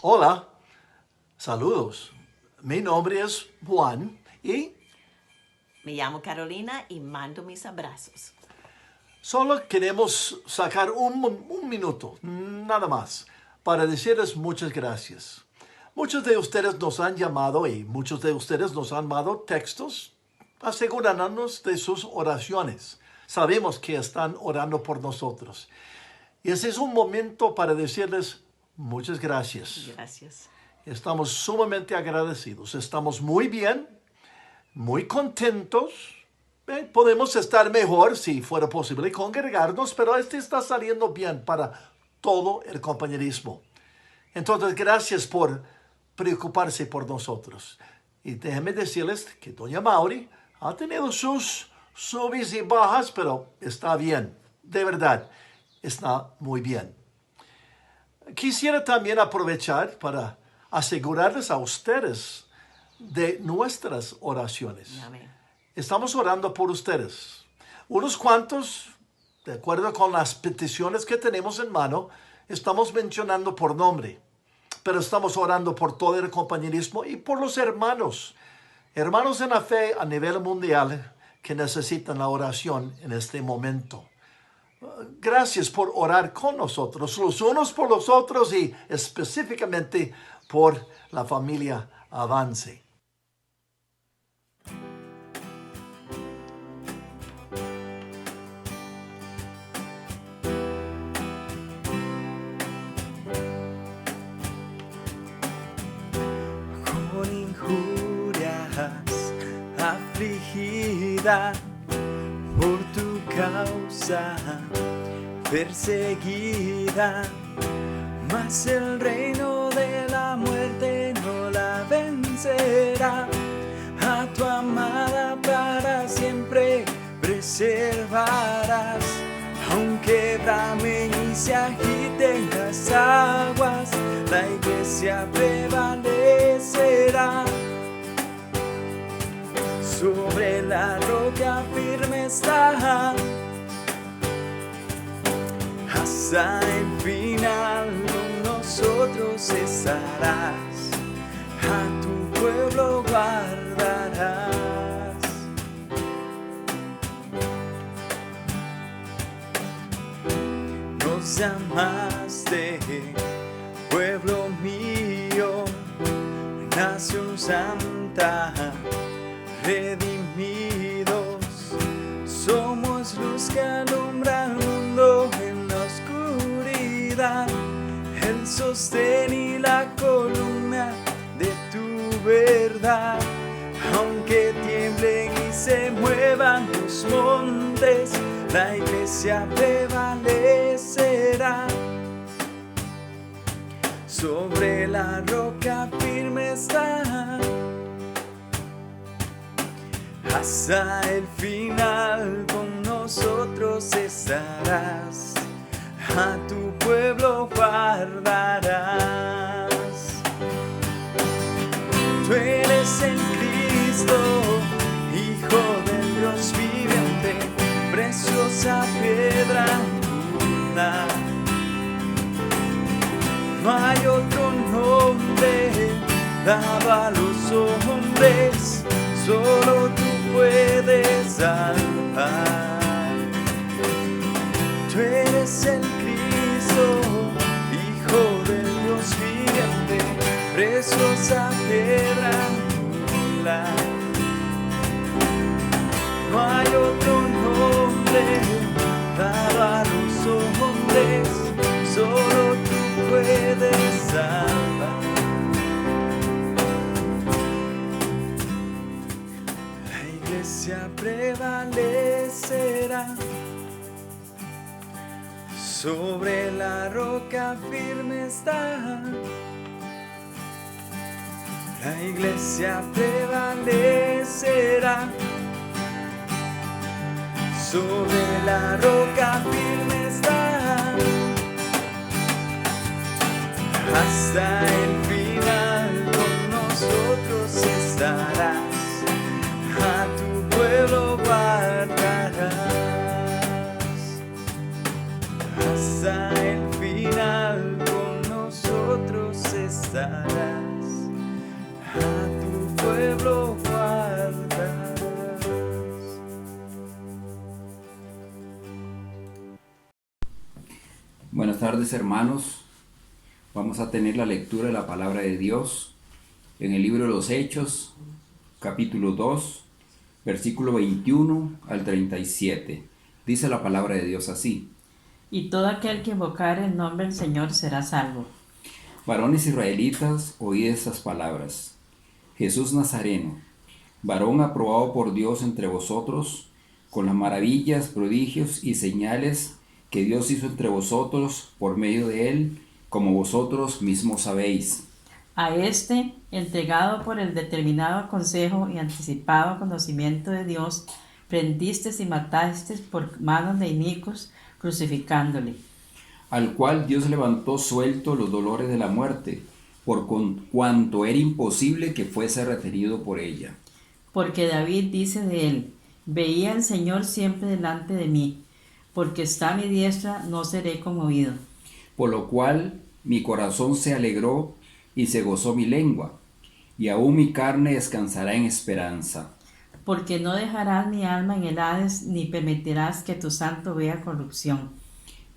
Hola, saludos. Mi nombre es Juan y Me llamo Carolina y mando mis abrazos. solo queremos sacar un minuto, nada más, para decirles muchas gracias. Muchos de ustedes nos han llamado y muchos de ustedes nos han mandado textos asegurándonos de sus oraciones. Sabemos que están orando por nosotros. Y ese es un momento para decirles muchas gracias. Gracias. Estamos sumamente agradecidos. Estamos muy bien, muy contentos. Podemos estar mejor si fuera posible congregarnos, pero este está saliendo bien para todo el compañerismo. Entonces, gracias por preocuparse por nosotros. Y déjenme decirles que doña Mauri ha tenido sus subes y bajas, pero está bien. De verdad, está muy bien. Quisiera también aprovechar para asegurarles a ustedes de nuestras oraciones. Amén. Estamos orando por ustedes. Unos cuantos, de acuerdo con las peticiones que tenemos en mano, estamos mencionando por nombre. Pero estamos orando por todo el compañerismo y por los hermanos. Hermanos en la fe a nivel mundial que necesitan la oración en este momento. Gracias por orar con nosotros, los unos por los otros y específicamente por la familia Avance. Con injurias afligida por tu causa, perseguida, mas el reino de la muerte no la vencerá. A tu amada para siempre preservarás, aunque bramen y se agiten las aguas, la iglesia prevalecerá. Sobre la roca firme está, hasta el final con nosotros estarás, a tu pueblo guardarás. Nos llamaste, pueblo mío, nación santa, redimidos, somos luz que alumbra al mundo en la oscuridad, el sostén y la columna de tu verdad. Aunque tiemblen y se muevan los montes, la iglesia prevalecerá. Sobre la roca firme está, hasta el final con nosotros estarás, a tu pueblo guardarás. Tú eres en Cristo, Hijo del Dios viviente, preciosa piedra angular. No hay otro nombre dado a los hombres, solo tú puedes salvar. Tú eres el Cristo, Hijo del Dios viviente, preciosa piedra angular. No hay otro nombre dado a los hombres, solo tú puedes salvar. La iglesia prevalecerá, sobre la roca firme está. La iglesia prevalecerá, sobre la roca firme está, hasta el final con nosotros estarás, a tu pueblo guardarás. Hasta el final con nosotros estarás. lo guardas. Buenas tardes, hermanos. Vamos a tener la lectura de la palabra de Dios en el libro de los Hechos, capítulo 2, versículo 21 al 37. Dice la palabra de Dios así: Y todo aquel que invocare el nombre del Señor será salvo. Varones israelitas, oíd estas palabras. Jesús Nazareno, varón aprobado por Dios entre vosotros, con las maravillas, prodigios y señales que Dios hizo entre vosotros por medio de él, como vosotros mismos sabéis. A este, entregado por el determinado consejo y anticipado conocimiento de Dios, prendisteis y matasteis por manos de inicuos, crucificándole. Al cual Dios levantó suelto los dolores de la muerte, por cuanto era imposible que fuese retenido por ella. Porque David dice de él: veía al Señor siempre delante de mí, porque está a mi diestra, no seré conmovido. Por lo cual mi corazón se alegró y se gozó mi lengua, y aún mi carne descansará en esperanza. Porque no dejarás mi alma en el Hades, ni permitirás que tu santo vea corrupción.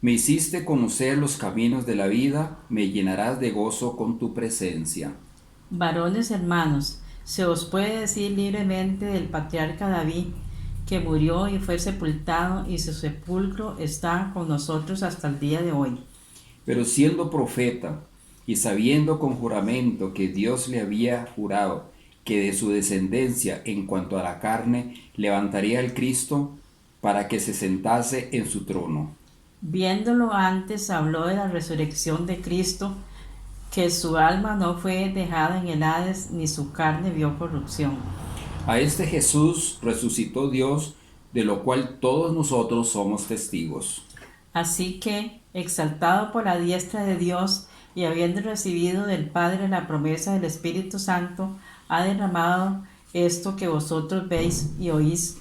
Me hiciste conocer los caminos de la vida, me llenarás de gozo con tu presencia. Varones hermanos, se os puede decir libremente del patriarca David, que murió y fue sepultado, y su sepulcro está con nosotros hasta el día de hoy. Pero siendo profeta, y sabiendo con juramento que Dios le había jurado que de su descendencia en cuanto a la carne levantaría al Cristo para que se sentase en su trono. Viéndolo antes, habló de la resurrección de Cristo, que su alma no fue dejada en el Hades, ni su carne vio corrupción. A este Jesús resucitó Dios, de lo cual todos nosotros somos testigos. Así que, exaltado por la diestra de Dios y habiendo recibido del Padre la promesa del Espíritu Santo, ha derramado esto que vosotros veis y oís.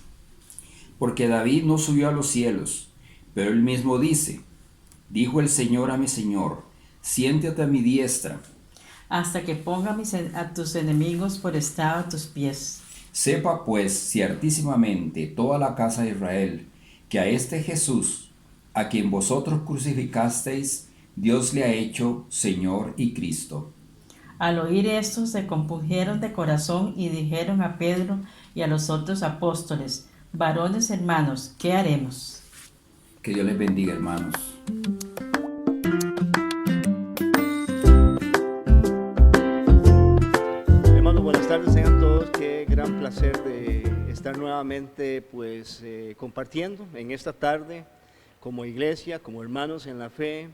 Porque David no subió a los cielos, pero él mismo dice: dijo el Señor a mi Señor, siéntate a mi diestra, hasta que ponga a tus enemigos por estrado a tus pies. Sepa pues ciertísimamente toda la casa de Israel, que a este Jesús, a quien vosotros crucificasteis, Dios le ha hecho Señor y Cristo. Al oír esto, se compungieron de corazón y dijeron a Pedro y a los otros apóstoles: varones hermanos, ¿qué haremos? Que Dios les bendiga, hermanos. Hermanos, buenas tardes, tengan todos. Qué gran placer de estar nuevamente compartiendo en esta tarde como iglesia, como hermanos en la fe,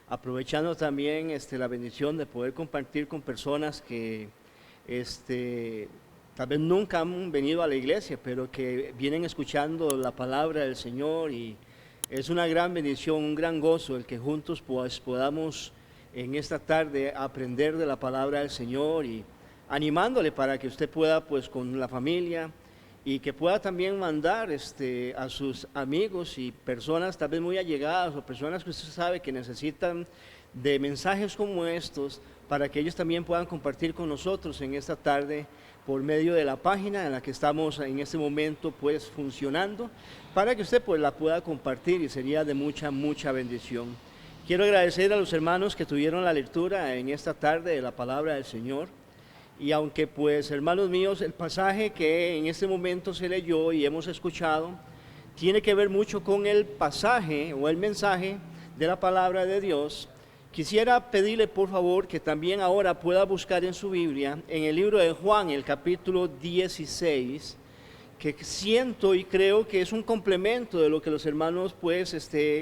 aprovechando también la bendición de poder compartir con personas que tal vez nunca han venido a la iglesia, pero que vienen escuchando la palabra del Señor, y es una gran bendición, un gran gozo el que juntos pues podamos en esta tarde aprender de la palabra del Señor, y animándole para que usted pueda pues con la familia, y que pueda también mandar a sus amigos y personas tal vez muy allegadas, o personas que usted sabe que necesitan de mensajes como estos, para que ellos también puedan compartir con nosotros en esta tarde por medio de la página en la que estamos en este momento pues funcionando, para que usted pues la pueda compartir, y sería de mucha bendición. Quiero agradecer a los hermanos que tuvieron la lectura en esta tarde de la palabra del Señor. Y aunque pues, hermanos míos, el pasaje que en este momento se leyó y hemos escuchado tiene que ver mucho con el pasaje o el mensaje de la palabra de Dios, quisiera pedirle por favor que también ahora pueda buscar en su Biblia, en el libro de Juan, el capítulo 16, que siento y creo que es un complemento de lo que los hermanos pues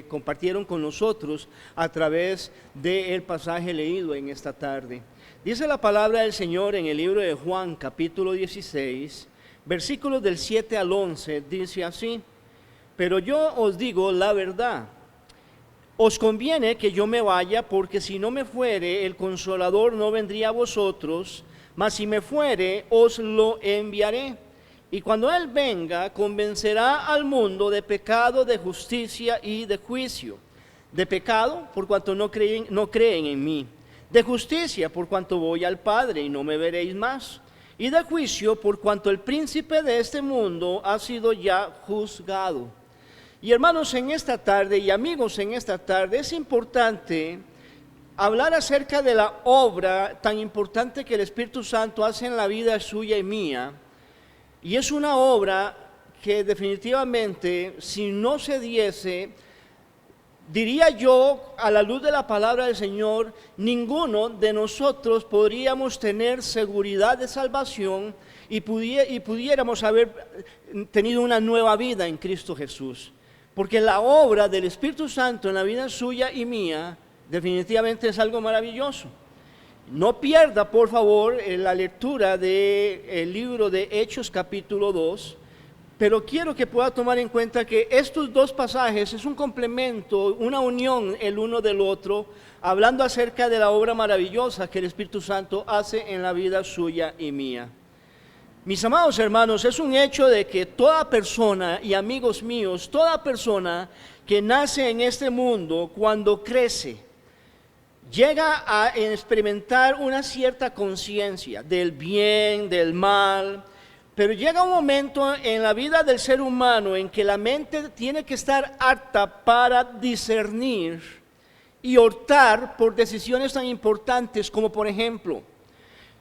compartieron con nosotros a través del pasaje leído en esta tarde. Dice la palabra del Señor en el libro de Juan, capítulo 16, versículos del 7 al 11, dice así: pero yo os digo la verdad, os conviene que yo me vaya, porque si no me fuere, el Consolador no vendría a vosotros, mas si me fuere, os lo enviaré. Y cuando Él venga, convencerá al mundo de pecado, de justicia y de juicio. De pecado, por cuanto no creen en mí. De justicia, por cuanto voy al Padre y no me veréis más. y de juicio, por cuanto el príncipe de este mundo ha sido ya juzgado. Y hermanos, en esta tarde y amigos en esta tarde es importante hablar acerca de la obra tan importante que el Espíritu Santo hace en la vida suya y mía. Y es una obra que definitivamente, si no se diese, diría yo, a la luz de la palabra del Señor, ninguno de nosotros podríamos tener seguridad de salvación y pudiéramos haber tenido una nueva vida en Cristo Jesús. Porque la obra del Espíritu Santo en la vida suya y mía definitivamente es algo maravilloso. No pierda, por favor, la lectura del libro de Hechos capítulo 2, pero quiero que pueda tomar en cuenta que estos dos pasajes es un complemento, una unión el uno del otro, hablando acerca de la obra maravillosa que el Espíritu Santo hace en la vida suya y mía. Mis amados hermanos, es un hecho de que toda persona, y amigos míos, toda persona que nace en este mundo, cuando crece, llega a experimentar una cierta conciencia del bien, del mal, pero llega un momento en la vida del ser humano en que la mente tiene que estar apta para discernir y optar por decisiones tan importantes como, por ejemplo,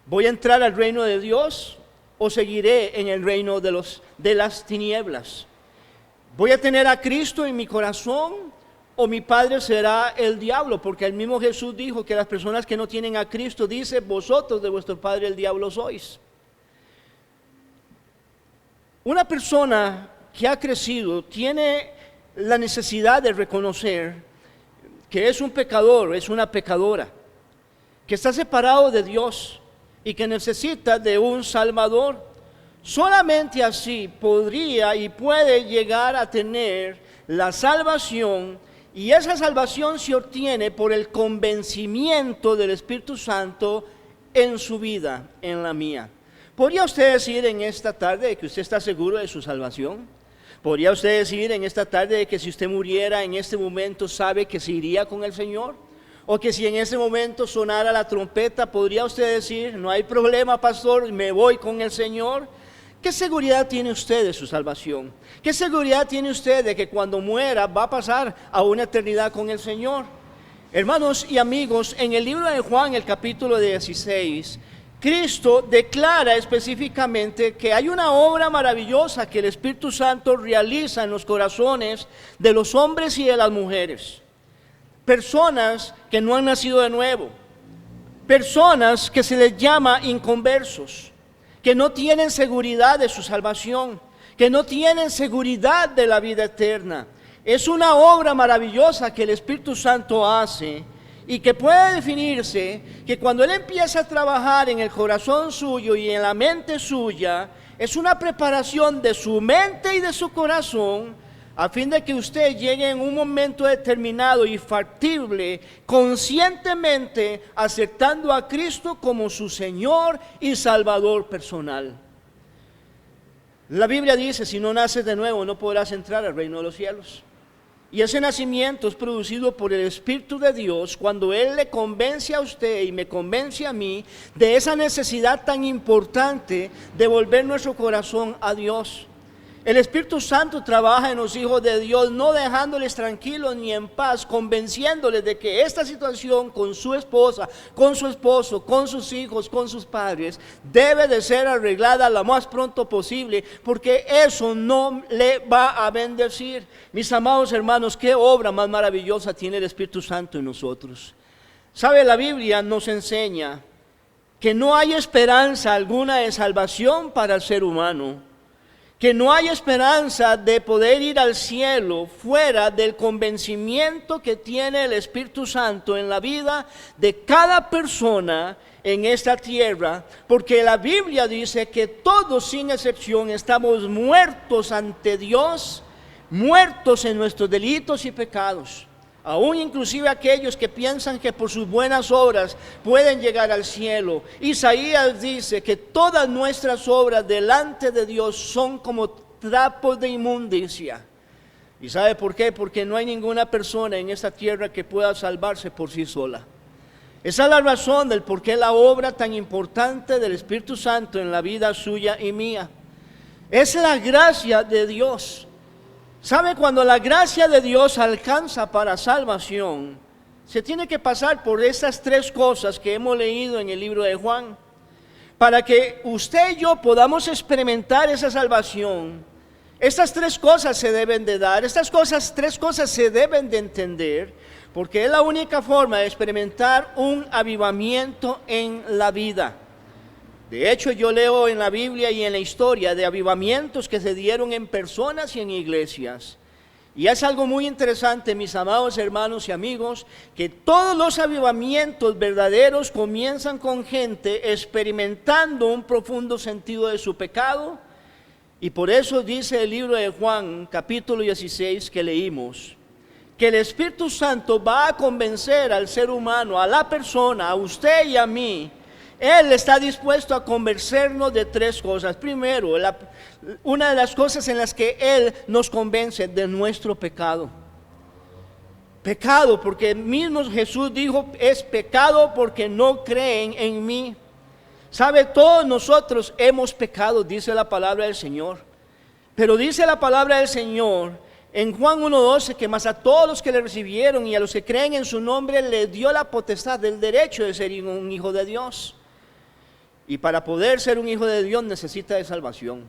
¿voy a entrar al reino de Dios o seguiré en el reino de las tinieblas? ¿Voy a tener a Cristo en mi corazón o mi padre será el diablo? Porque el mismo Jesús dijo que las personas que no tienen a Cristo, dice, vosotros de vuestro padre el diablo sois. Una persona que ha crecido tiene la necesidad de reconocer que es un pecador, es una pecadora, que está separado de Dios y que necesita de un Salvador. Solamente así podría y puede llegar a tener la salvación, y esa salvación se obtiene por el convencimiento del Espíritu Santo en su vida, en la mía. ¿Podría usted decir en esta tarde que usted está seguro de su salvación? ¿Podría usted decir en esta tarde que si usted muriera en este momento sabe que se iría con el Señor? O que si en ese momento sonara la trompeta, ¿podría usted decir, no hay problema, pastor, me voy con el Señor? ¿Qué seguridad tiene usted de su salvación? ¿Qué seguridad tiene usted de que cuando muera va a pasar a una eternidad con el Señor? Hermanos y amigos, en el libro de Juan, el capítulo 16, Cristo declara específicamente que hay una obra maravillosa que el Espíritu Santo realiza en los corazones de los hombres y de las mujeres. Personas que no han nacido de nuevo, personas que se les llama inconversos, que no tienen seguridad de su salvación, que no tienen seguridad de la vida eterna. Es una obra maravillosa que el Espíritu Santo hace y que puede definirse que cuando Él empieza a trabajar en el corazón suyo y en la mente suya, es una preparación de su mente y de su corazón, a fin de que usted llegue en un momento determinado y factible, conscientemente aceptando a Cristo como su Señor y Salvador personal. La Biblia dice, si no naces de nuevo no podrás entrar al reino de los cielos. Y ese nacimiento es producido por el Espíritu de Dios cuando Él le convence a usted y me convence a mí de esa necesidad tan importante de volver nuestro corazón a Dios. El Espíritu Santo trabaja en los hijos de Dios, no dejándoles tranquilos ni en paz, convenciéndoles de que esta situación con su esposa, con su esposo, con sus hijos, con sus padres, debe de ser arreglada lo más pronto posible, porque eso no le va a bendecir. Mis amados hermanos, qué obra más maravillosa tiene el Espíritu Santo en nosotros. ¿Sabe? La Biblia nos enseña que no hay esperanza alguna de salvación para el ser humano, que no hay esperanza de poder ir al cielo fuera del convencimiento que tiene el Espíritu Santo en la vida de cada persona en esta tierra, porque la Biblia dice que todos sin excepción estamos muertos ante Dios, muertos en nuestros delitos y pecados. Aún inclusive aquellos que piensan que por sus buenas obras pueden llegar al cielo. Isaías dice que todas nuestras obras delante de Dios son como trapos de inmundicia. ¿Y sabe por qué? Porque no hay ninguna persona en esta tierra que pueda salvarse por sí sola. Esa es la razón del por qué la obra tan importante del Espíritu Santo en la vida suya y mía. Es la gracia de Dios. ¿Sabe? Cuando la gracia de Dios alcanza para salvación, se tiene que pasar por esas tres cosas que hemos leído en el libro de Juan. Para que usted y yo podamos experimentar esa salvación, estas tres cosas se deben de dar, tres cosas se deben de entender, porque es la única forma de experimentar un avivamiento en la vida. De hecho, yo leo en la Biblia y en la historia de avivamientos que se dieron en personas y en iglesias. Y es algo muy interesante, mis amados hermanos y amigos, que todos los avivamientos verdaderos comienzan con gente experimentando un profundo sentido de su pecado. Y por eso dice el libro de Juan, capítulo 16 que leímos, que el Espíritu Santo va a convencer al ser humano, a la persona, a usted y a mí. Él está dispuesto a convencernos de tres cosas. Primero, una de las cosas en las que Él nos convence de nuestro pecado. Pecado, porque mismo Jesús dijo, es pecado porque no creen en mí. ¿Sabe? Todos nosotros hemos pecado, dice la palabra del Señor. Pero dice la palabra del Señor en Juan 1:12 que más a todos los que le recibieron y a los que creen en su nombre le dio la potestad del derecho de ser un hijo de Dios. Y para poder ser un hijo de Dios necesitas de salvación.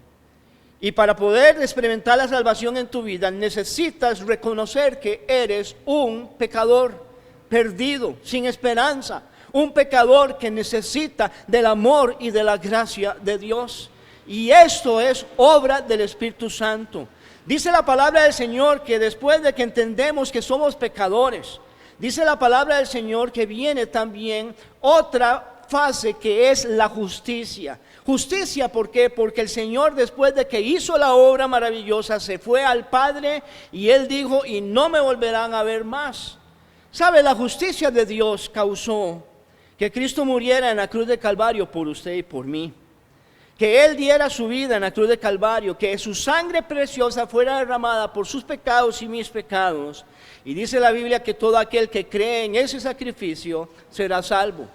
Y para poder experimentar la salvación en tu vida necesitas reconocer que eres un pecador perdido, sin esperanza. Un pecador que necesita del amor y de la gracia de Dios. Y esto es obra del Espíritu Santo. Dice la palabra del Señor que después de que entendemos que somos pecadores, dice la palabra del Señor que viene también otra fase que es la justicia. Justicia, ¿por qué? Porque el Señor, después de que hizo la obra maravillosa, se fue al Padre y Él dijo, y no me volverán a ver más. ¿Sabe? La justicia de Dios causó que Cristo muriera en la cruz de Calvario por usted y por mí. Que Él diera su vida en la cruz de Calvario, que su sangre preciosa fuera derramada por sus pecados y mis pecados. Y dice la Biblia que todo aquel que cree en ese sacrificio será salvo.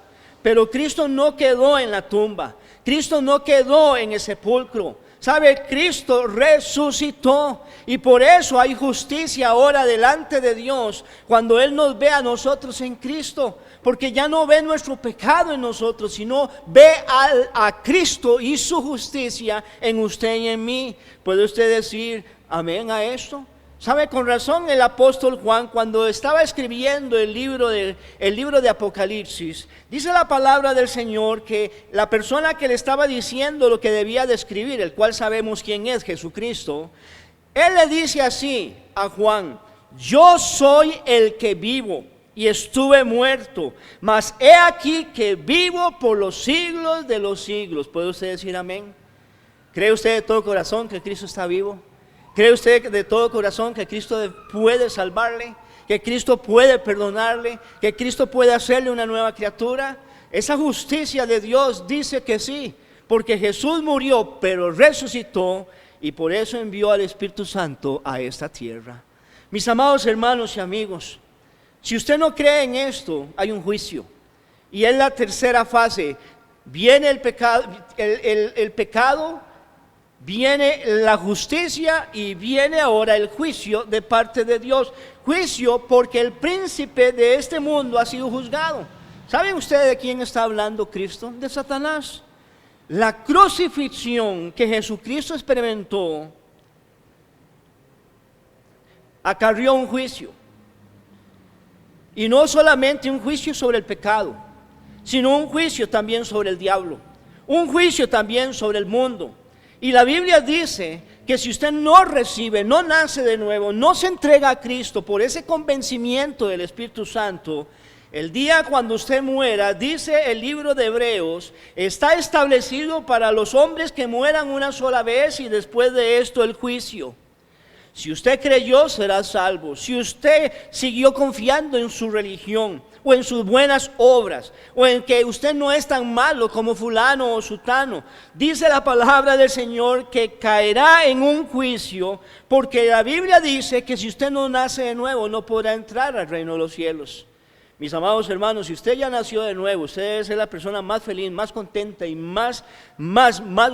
Pero Cristo no quedó en la tumba, Cristo no quedó en el sepulcro. ¿Sabe? Cristo resucitó y por eso hay justicia ahora delante de Dios cuando Él nos ve a nosotros en Cristo, porque ya no ve nuestro pecado en nosotros, sino ve a Cristo y su justicia en usted y en mí. ¿Puede usted decir amén a esto? ¿Sabe? Con razón el apóstol Juan, cuando estaba escribiendo el libro de Apocalipsis, dice la palabra del Señor que la persona que le estaba diciendo lo que debía de escribir, el cual sabemos quién es, Jesucristo, él le dice así a Juan: yo soy el que vivo y estuve muerto, mas he aquí que vivo por los siglos de los siglos. ¿Puede usted decir amén? ¿Cree usted de todo corazón que Cristo está vivo? ¿Cree usted de todo corazón que Cristo puede salvarle? ¿Que Cristo puede perdonarle? ¿Que Cristo puede hacerle una nueva criatura? Esa justicia de Dios dice que sí, porque Jesús murió, pero resucitó y por eso envió al Espíritu Santo a esta tierra. Mis amados hermanos y amigos, si usted no cree en esto, hay un juicio. Y es la tercera fase. Viene el pecado, viene la justicia y viene ahora el juicio de parte de Dios. Juicio porque el príncipe de este mundo ha sido juzgado. ¿Saben ustedes de quién está hablando Cristo? De Satanás. La crucifixión que Jesucristo experimentó acarreó un juicio. Y no solamente un juicio sobre el pecado, sino un juicio también sobre el diablo. Un juicio también sobre el mundo. Y la Biblia dice que si usted no recibe, no nace de nuevo, no se entrega a Cristo por ese convencimiento del Espíritu Santo, el día cuando usted muera, dice el libro de Hebreos, está establecido para los hombres que mueran una sola vez y después de esto el juicio. Si usted creyó, será salvo. Si usted siguió confiando en su religión o en sus buenas obras, o en que usted no es tan malo como fulano o sutano, dice la palabra del Señor que caerá en un juicio, porque la Biblia dice que si usted no nace de nuevo no podrá entrar al reino de los cielos. Mis amados hermanos, si usted ya nació de nuevo, usted debe ser la persona más feliz, más contenta y más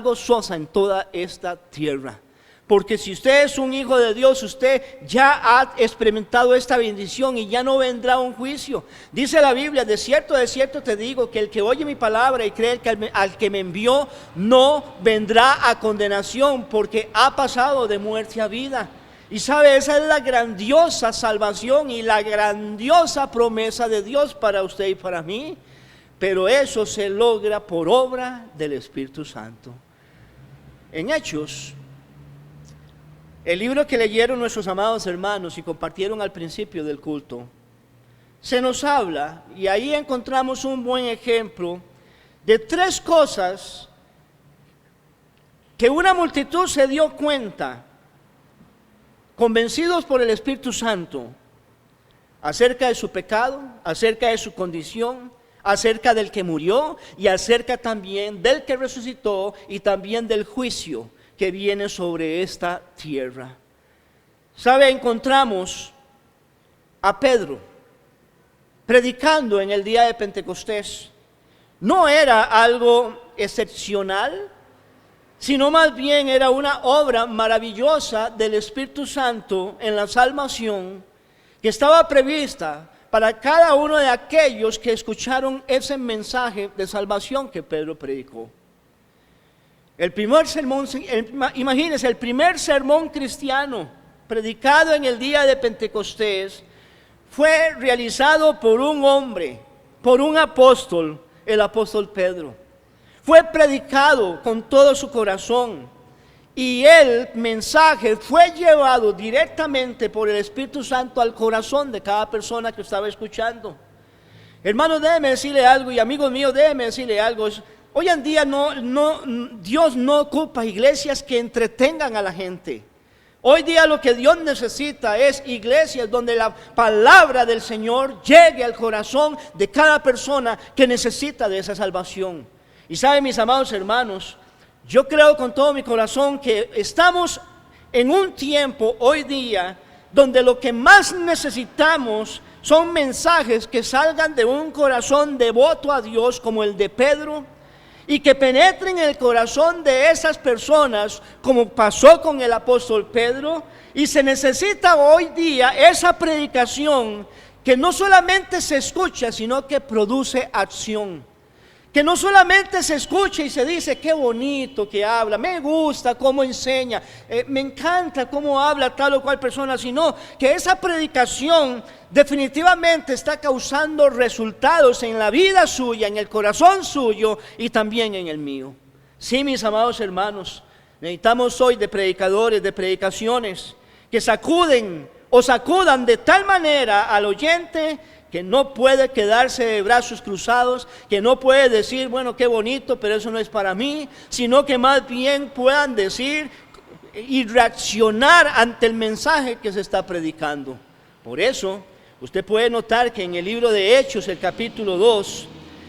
gozosa en toda esta tierra. Porque si usted es un hijo de Dios, usted ya ha experimentado esta bendición y ya no vendrá un juicio. Dice la Biblia, de cierto te digo, que el que oye mi palabra y cree al que me envió, no vendrá a condenación, porque ha pasado de muerte a vida. Y sabe, esa es la grandiosa salvación y la grandiosa promesa de Dios para usted y para mí. Pero eso se logra por obra del Espíritu Santo. En Hechos, el libro que leyeron nuestros amados hermanos y compartieron al principio del culto, se nos habla, y ahí encontramos un buen ejemplo de 3 cosas que una multitud se dio cuenta, convencidos por el Espíritu Santo, acerca de su pecado, acerca de su condición, acerca del que murió y acerca también del que resucitó y también del juicio que viene sobre esta tierra. ¿Sabe? Encontramos a Pedro predicando en el día de Pentecostés. No era algo excepcional, sino más bien era una obra maravillosa del Espíritu Santo en la salvación que estaba prevista para cada uno de aquellos que escucharon ese mensaje de salvación que Pedro predicó. El primer sermón, imagínense, el primer sermón cristiano predicado en el día de Pentecostés fue realizado por un hombre, por un apóstol, el apóstol Pedro. Fue predicado con todo su corazón y el mensaje fue llevado directamente por el Espíritu Santo al corazón de cada persona que estaba escuchando. Hermano, déjeme decirle algo, y amigos míos, déjeme decirle algo. Hoy en día Dios no ocupa iglesias que entretengan a la gente. Hoy día lo que Dios necesita es iglesias donde la palabra del Señor llegue al corazón de cada persona que necesita de esa salvación. Y saben, mis amados hermanos, yo creo con todo mi corazón que estamos en un tiempo hoy día donde lo que más necesitamos son mensajes que salgan de un corazón devoto a Dios como el de Pedro, y que penetren en el corazón de esas personas como pasó con el apóstol Pedro. Y se necesita hoy día esa predicación que no solamente se escucha, sino que produce acción. Que no solamente se escucha y se dice, qué bonito que habla, me gusta cómo enseña, me encanta cómo habla tal o cual persona, sino que esa predicación definitivamente está causando resultados en la vida suya, en el corazón suyo y también en el mío. Sí, mis amados hermanos, necesitamos hoy de predicadores, de predicaciones que sacudan de tal manera al oyente que no puede quedarse de brazos cruzados, que no puede decir, bueno, qué bonito, pero eso no es para mí, sino que más bien puedan decir y reaccionar ante el mensaje que se está predicando. Por eso, usted puede notar que en el libro de Hechos, el capítulo 2,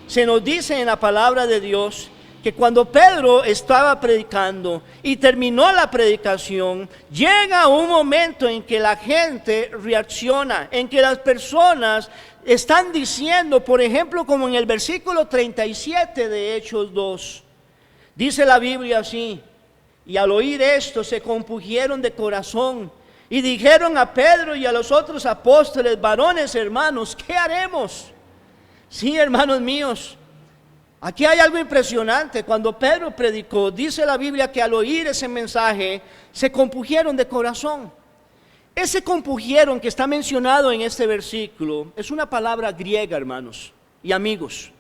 se nos dice en la palabra de Dios que cuando Pedro estaba predicando y terminó la predicación, llega un momento en que la gente reacciona, en que las personas están diciendo, por ejemplo, como en el versículo 37 de Hechos 2, dice la Biblia así: y al oír esto se compungieron de corazón y dijeron a Pedro y a los otros apóstoles, varones hermanos, ¿qué haremos? Sí, hermanos míos, aquí hay algo impresionante. Cuando Pedro predicó, dice la Biblia que al oír ese mensaje se compungieron de corazón. Ese compungieron que está mencionado en este versículo es una palabra griega, hermanos y amigos.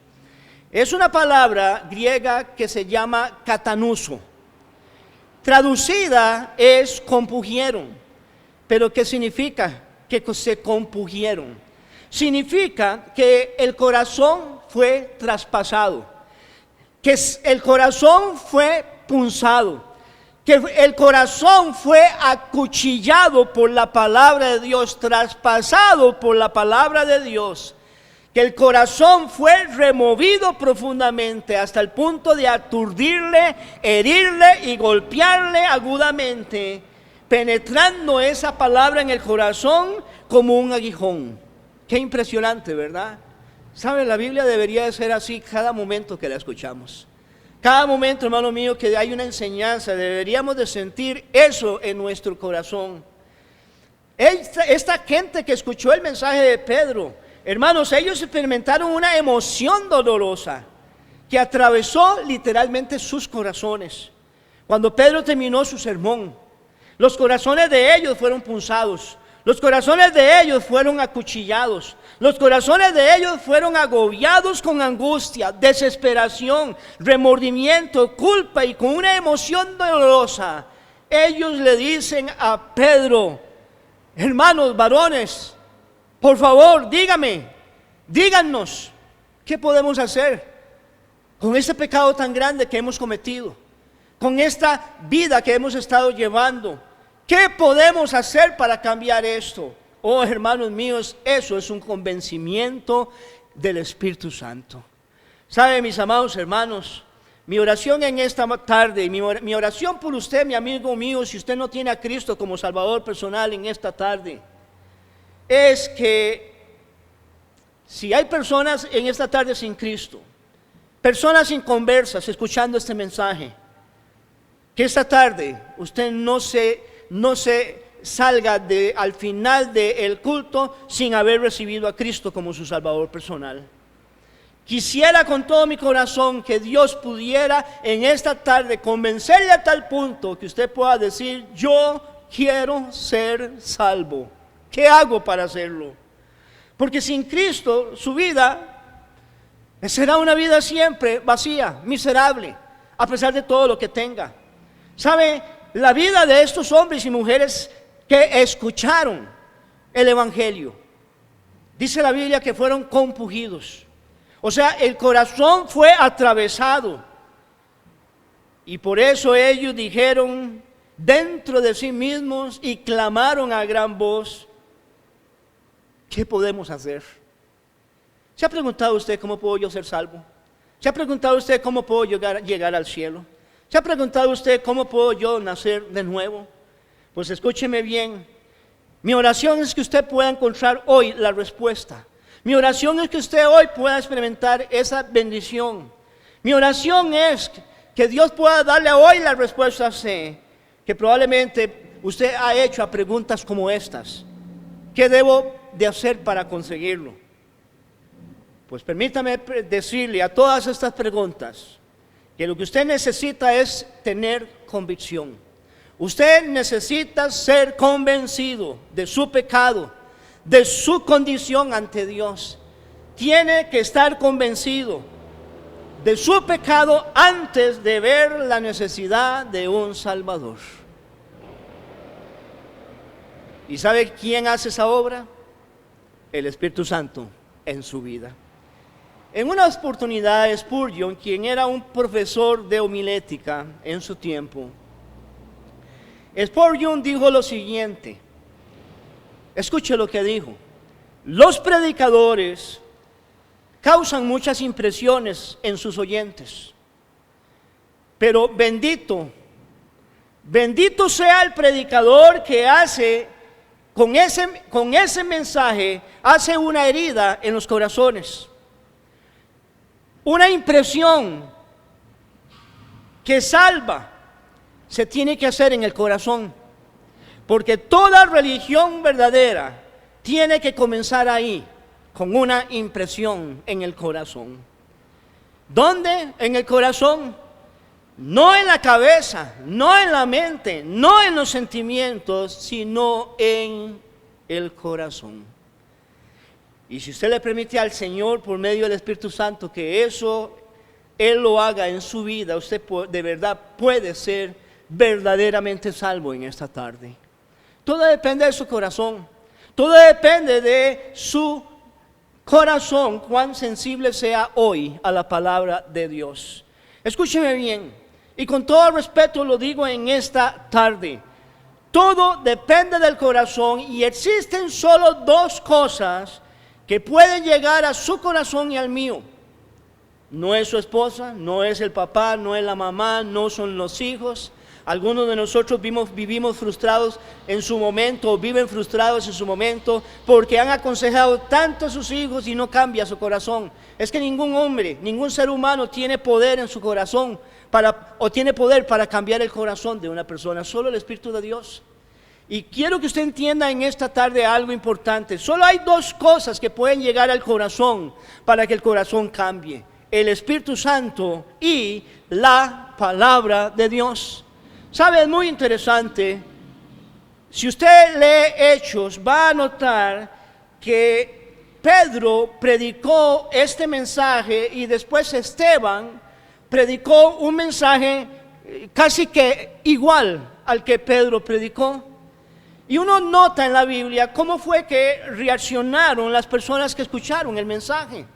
Es una palabra griega que se llama katanuso. Traducida es compungieron. Pero ¿qué significa que se compungieron? Significa que el corazón fue traspasado, que el corazón fue punzado, que el corazón fue acuchillado por la palabra de Dios, traspasado por la palabra de Dios, que el corazón fue removido profundamente hasta el punto de aturdirle, herirle y golpearle agudamente, penetrando esa palabra en el corazón como un aguijón. Qué impresionante, ¿verdad? ¿Sabe? La Biblia debería de ser así cada momento que la escuchamos. Cada momento, hermano mío, que hay una enseñanza, deberíamos de sentir eso en nuestro corazón. Esta gente que escuchó el mensaje de Pedro, hermanos, ellos experimentaron una emoción dolorosa que atravesó literalmente sus corazones. Cuando Pedro terminó su sermón, los corazones de ellos fueron punzados, los corazones de ellos fueron acuchillados, los corazones de ellos fueron agobiados con angustia, desesperación, remordimiento, culpa y con una emoción dolorosa. Ellos le dicen a Pedro: hermanos, varones, por favor, díganos, ¿qué podemos hacer con este pecado tan grande que hemos cometido? Con esta vida que hemos estado llevando, ¿qué podemos hacer para cambiar esto? Oh, hermanos míos, eso es un convencimiento del Espíritu Santo. ¿Sabe, mis amados hermanos? Mi oración en esta tarde, mi oración por usted, mi amigo mío, si usted no tiene a Cristo como Salvador personal en esta tarde, es que si hay personas en esta tarde sin Cristo, personas inconversas escuchando este mensaje, que esta tarde usted no se salga al final del culto sin haber recibido a Cristo como su Salvador personal. Quisiera con todo mi corazón que Dios pudiera en esta tarde convencerle a tal punto que usted pueda decir: yo quiero ser salvo. ¿Qué hago para hacerlo? Porque sin Cristo su vida será una vida siempre vacía, miserable, a pesar de todo lo que tenga. ¿Sabe? La vida de estos hombres y mujeres que escucharon el Evangelio, dice la Biblia que fueron compungidos. O sea, el corazón fue atravesado. Y por eso ellos dijeron dentro de sí mismos y clamaron a gran voz: ¿qué podemos hacer? ¿Se ha preguntado usted cómo puedo yo ser salvo? ¿Se ha preguntado usted cómo puedo llegar al cielo? ¿Se ha preguntado usted cómo puedo yo nacer de nuevo? Pues escúcheme bien. Mi oración es que usted pueda encontrar hoy la respuesta. Mi oración es que usted hoy pueda experimentar esa bendición. Mi oración es que Dios pueda darle hoy la respuesta que probablemente usted ha hecho a preguntas como estas. ¿Qué debo de hacer para conseguirlo? Pues permítame decirle a todas estas preguntas que lo que usted necesita es tener convicción. Usted necesita ser convencido de su pecado, de su condición ante Dios. Tiene que estar convencido de su pecado antes de ver la necesidad de un Salvador. ¿Y sabe quién hace esa obra? El Espíritu Santo en su vida. En una oportunidad, Spurgeon, quien era un profesor de homilética en su tiempo, Spurgeon dijo lo siguiente. Escuche lo que dijo: los predicadores causan muchas impresiones en sus oyentes, pero bendito sea el predicador que hace con ese mensaje, hace una herida en los corazones. Una impresión que salva se tiene que hacer en el corazón, porque toda religión verdadera tiene que comenzar ahí, con una impresión en el corazón. ¿Dónde? En el corazón. No en la cabeza, no en la mente, no en los sentimientos, sino en el corazón. Y si usted le permite al Señor por medio del Espíritu Santo que eso Él lo haga en su vida, usted de verdad puede ser verdaderamente salvo en esta tarde. Todo depende de su corazón. Todo depende de su corazón, cuán sensible sea hoy a la palabra de Dios. Escúcheme bien, y con todo respeto lo digo en esta tarde. Todo depende del corazón, y existen solo dos cosas que pueden llegar a su corazón y al mío. No es su esposa, no es el papá, no es la mamá, no son los hijos. Algunos de nosotros vivimos frustrados en su momento, o viven frustrados en su momento, porque han aconsejado tanto a sus hijos y no cambia su corazón. Es que ningún hombre, ningún ser humano tiene poder en su corazón o tiene poder para cambiar el corazón de una persona, solo el Espíritu de Dios. Y quiero que usted entienda en esta tarde algo importante. Solo hay dos cosas que pueden llegar al corazón para que el corazón cambie: el Espíritu Santo y la palabra de Dios. ¿Sabe? Es muy interesante. Si usted lee Hechos, va a notar que Pedro predicó este mensaje y después Esteban predicó un mensaje casi que igual al que Pedro predicó. Y uno nota en la Biblia cómo fue que reaccionaron las personas que escucharon el mensaje.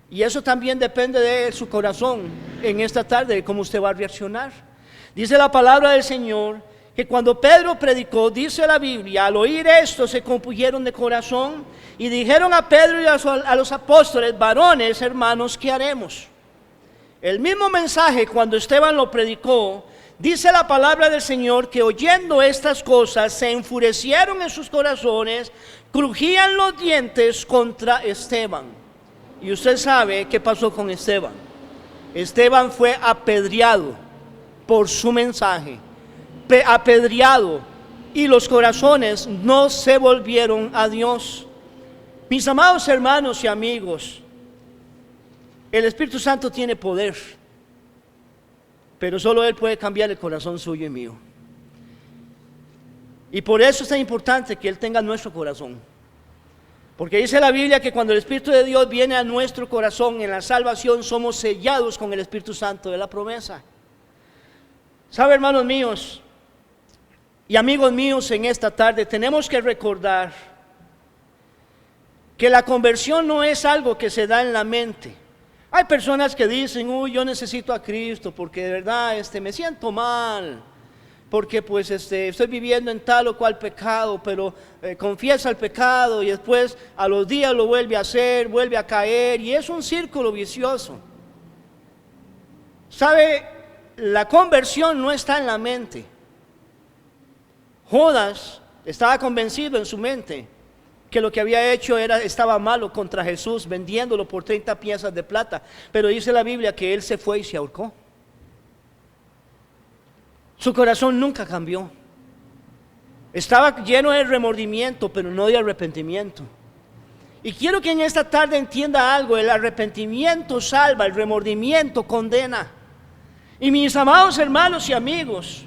Y eso también depende de su corazón en esta tarde, de cómo usted va a reaccionar. Dice la palabra del Señor que cuando Pedro predicó, dice la Biblia, al oír esto se compusieron de corazón y dijeron a Pedro y a los apóstoles: varones, hermanos, ¿qué haremos? El mismo mensaje cuando Esteban lo predicó, dice la palabra del Señor que oyendo estas cosas se enfurecieron en sus corazones, crujían los dientes contra Esteban. Y usted sabe qué pasó con Esteban. Esteban fue apedreado por su mensaje, apedreado, y los corazones no se volvieron a Dios. Mis amados hermanos y amigos, el Espíritu Santo tiene poder, pero solo Él puede cambiar el corazón suyo y mío. Y por eso es tan importante que Él tenga nuestro corazón. Porque dice la Biblia que cuando el Espíritu de Dios viene a nuestro corazón en la salvación, somos sellados con el Espíritu Santo de la promesa. ¿Sabe, hermanos míos y amigos míos, en esta tarde tenemos que recordar que la conversión no es algo que se da en la mente? Hay personas que dicen: uy, yo necesito a Cristo porque de verdad me siento mal, porque pues estoy viviendo en tal o cual pecado, pero confiesa el pecado y después a los días lo vuelve a hacer, vuelve a caer, y es un círculo vicioso. ¿Sabe? La conversión no está en la mente. Judas estaba convencido en su mente que lo que había hecho estaba malo contra Jesús, vendiéndolo por 30 piezas de plata, pero dice la Biblia que él se fue y se ahorcó. Su corazón nunca cambió. Estaba lleno de remordimiento, pero no de arrepentimiento. Y quiero que en esta tarde entienda algo: el arrepentimiento salva, el remordimiento condena. Y mis amados hermanos y amigos,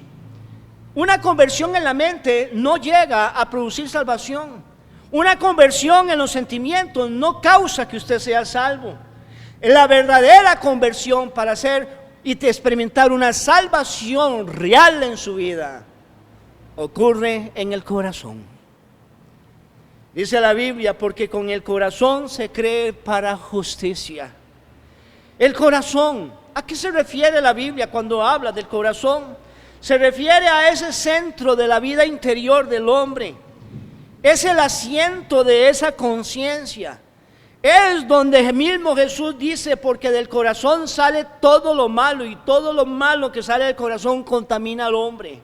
una conversión en la mente no llega a producir salvación. Una conversión en los sentimientos no causa que usted sea salvo. La verdadera conversión para hacer y experimentar una salvación real en su vida ocurre en el corazón. Dice la Biblia: porque con el corazón se cree para justicia. El corazón, ¿a qué se refiere la Biblia cuando habla del corazón? Se refiere a ese centro de la vida interior del hombre. Es el asiento de esa conciencia. Es donde mismo Jesús dice: porque del corazón sale todo lo malo, y todo lo malo que sale del corazón contamina al hombre.